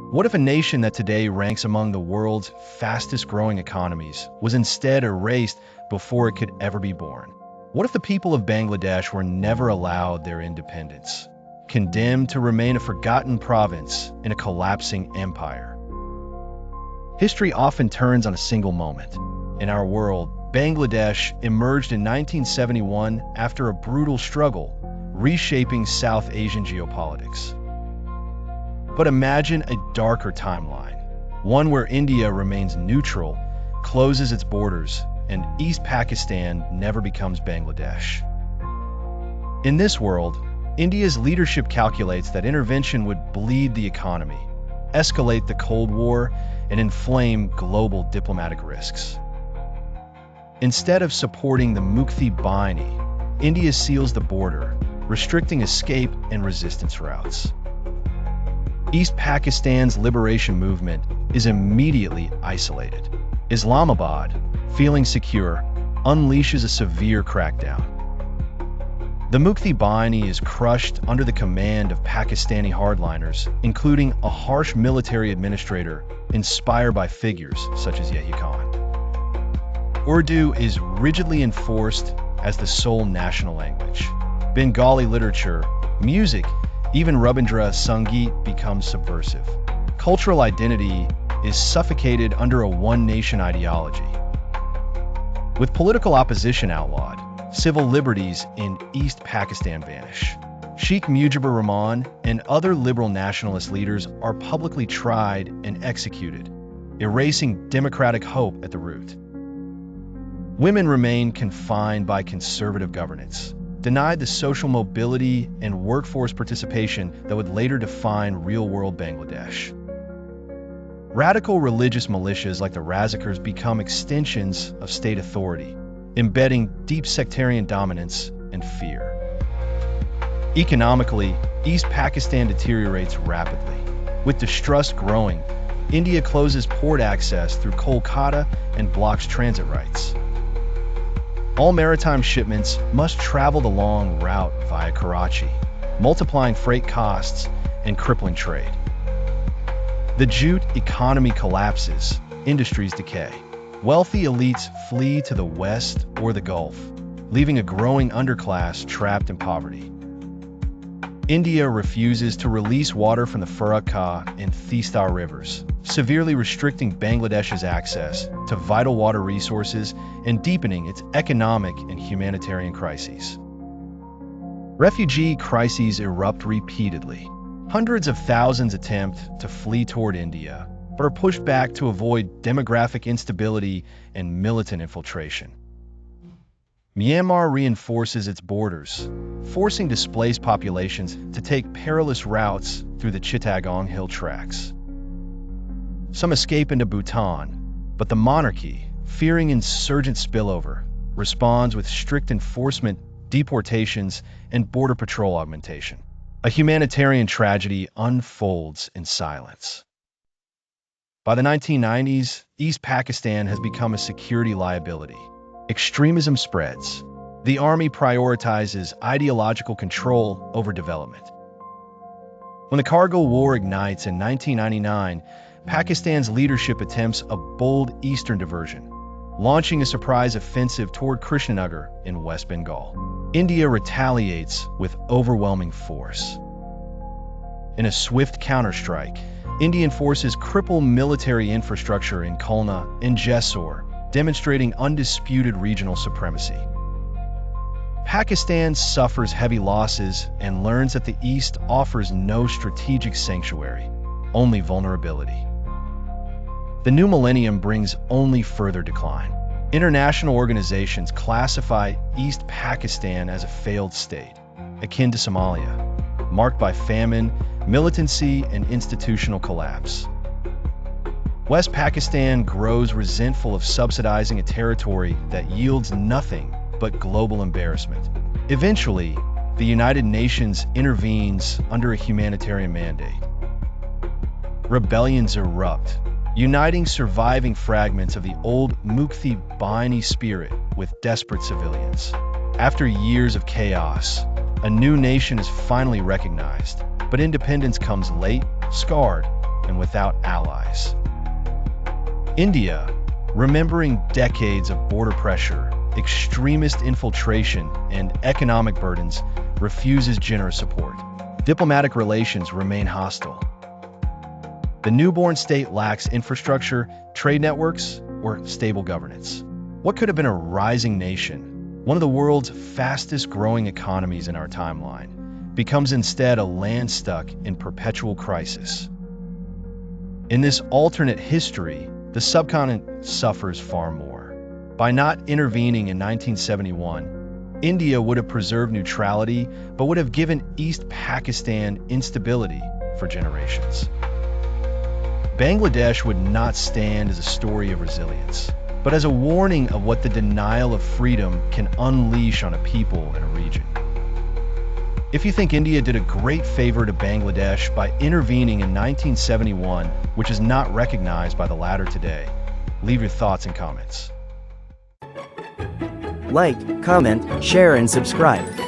What if a nation that today ranks among the world's fastest-growing economies was instead erased before it could ever be born? What if the people of Bangladesh were never allowed their independence, condemned to remain a forgotten province in a collapsing empire? History often turns on a single moment. In our world, Bangladesh emerged in 1971 after a brutal struggle, reshaping South Asian geopolitics. But imagine a darker timeline, one where India remains neutral, closes its borders, and East Pakistan never becomes Bangladesh. In this world, India's leadership calculates that intervention would bleed the economy, escalate the Cold War, and inflame global diplomatic risks. Instead of supporting the Mukti Bahini, India seals the border, restricting escape and resistance routes. East Pakistan's liberation movement is immediately isolated. Islamabad, feeling secure, unleashes a severe crackdown. The Mukti Bahini is crushed under the command of Pakistani hardliners, including a harsh military administrator inspired by figures such as Yahya Khan. Urdu is rigidly enforced as the sole national language. Bengali literature, music, even Rabindra Sangeet becomes subversive. Cultural identity is suffocated under a one-nation ideology. With political opposition outlawed, civil liberties in East Pakistan vanish. Sheikh Mujibur Rahman and other liberal nationalist leaders are publicly tried and executed, erasing democratic hope at the root. Women remain confined by conservative governance, denied the social mobility and workforce participation that would later define real-world Bangladesh. Radical religious militias like the Razakars become extensions of state authority, embedding deep sectarian dominance and fear. Economically, East Pakistan deteriorates rapidly. With distrust growing, India closes port access through Kolkata and blocks transit rights. All maritime shipments must travel the long route via Karachi, multiplying freight costs and crippling trade. The jute economy collapses, industries decay. Wealthy elites flee to the west or the Gulf, leaving a growing underclass trapped in poverty. India refuses to release water from the Farakka and Teesta rivers, severely restricting Bangladesh's access to vital water resources and deepening its economic and humanitarian crises. Refugee crises erupt repeatedly. Hundreds of thousands attempt to flee toward India, but are pushed back to avoid demographic instability and militant infiltration. Myanmar reinforces its borders, forcing displaced populations to take perilous routes through the Chittagong Hill tracts. Some escape into Bhutan, but the monarchy, fearing insurgent spillover, responds with strict enforcement, deportations, and border patrol augmentation. A humanitarian tragedy unfolds in silence. By the 1990s, East Pakistan has become a security liability. Extremism spreads. The army prioritizes ideological control over development. When the Kargil War ignites in 1999, Pakistan's leadership attempts a bold eastern diversion, launching a surprise offensive toward Krishnanagar in West Bengal. India retaliates with overwhelming force. In a swift counterstrike, Indian forces cripple military infrastructure in Khulna and Jessore, demonstrating undisputed regional supremacy. Pakistan suffers heavy losses and learns that the East offers no strategic sanctuary, only vulnerability. The new millennium brings only further decline. International organizations classify East Pakistan as a failed state, akin to Somalia, marked by famine, militancy, and institutional collapse. West Pakistan grows resentful of subsidizing a territory that yields nothing but global embarrassment. Eventually, the United Nations intervenes under a humanitarian mandate. Rebellions erupt, uniting surviving fragments of the old Mukti Bahini spirit with desperate civilians. After years of chaos, a new nation is finally recognized, but independence comes late, scarred, and without allies. India, remembering decades of border pressure, extremist infiltration, and economic burdens, refuses generous support. Diplomatic relations remain hostile. The newborn state lacks infrastructure, trade networks, or stable governance. What could have been a rising nation, one of the world's fastest growing economies in our timeline, becomes instead a land stuck in perpetual crisis. In this alternate history, the subcontinent suffers far more. By not intervening in 1971, India would have preserved neutrality, but would have given East Pakistan instability for generations. Bangladesh would not stand as a story of resilience, but as a warning of what the denial of freedom can unleash on a people and a region. If you think India did a great favor to Bangladesh by intervening in 1971, which is not recognized by the latter today, leave your thoughts and comments. Like, comment, share and subscribe.